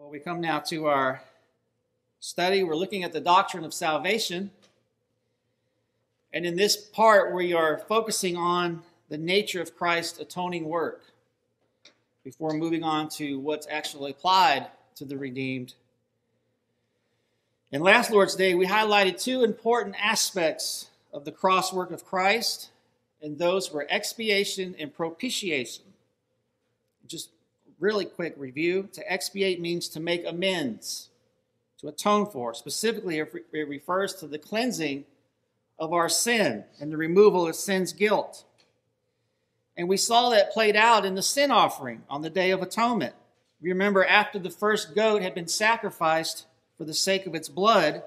Well, we come now to our study. We're looking at the doctrine of salvation. And in this part, we are focusing on the nature of Christ's atoning work before moving on to what's actually applied to the redeemed. And last Lord's Day, we highlighted two important aspects of the cross work of Christ, and those were expiation and propitiation. Just really quick review. To expiate means to make amends, to atone for. Specifically, it refers to the cleansing of our sin and the removal of sin's guilt. And we saw that played out in the sin offering on the Day of Atonement. Remember, after the first goat had been sacrificed for the sake of its blood,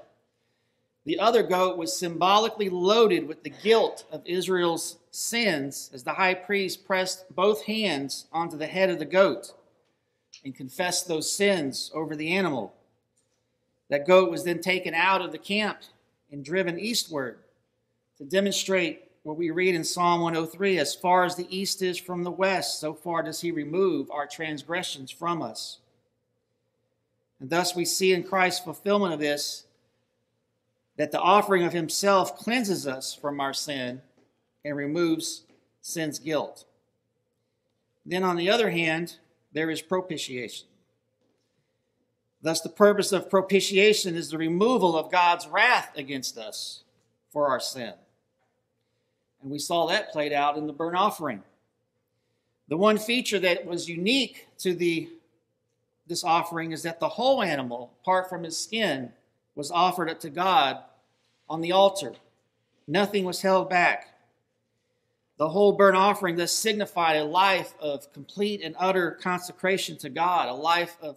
the other goat was symbolically loaded with the guilt of Israel's sins as the high priest pressed both hands onto the head of the goat and confessed those sins over the animal. That goat was then taken out of the camp and driven eastward to demonstrate what we read in Psalm 103, as far as the east is from the west, so far does he remove our transgressions from us. And thus we see in Christ's fulfillment of this, that the offering of himself cleanses us from our sin and removes sin's guilt. Then on the other hand, there is propitiation. Thus the purpose of propitiation is the removal of God's wrath against us for our sin. And we saw that played out in the burnt offering. The one feature that was unique to this offering is that the whole animal, apart from his skin, was offered up to God on the altar. Nothing was held back. The whole burnt offering thus signified a life of complete and utter consecration to God, a life of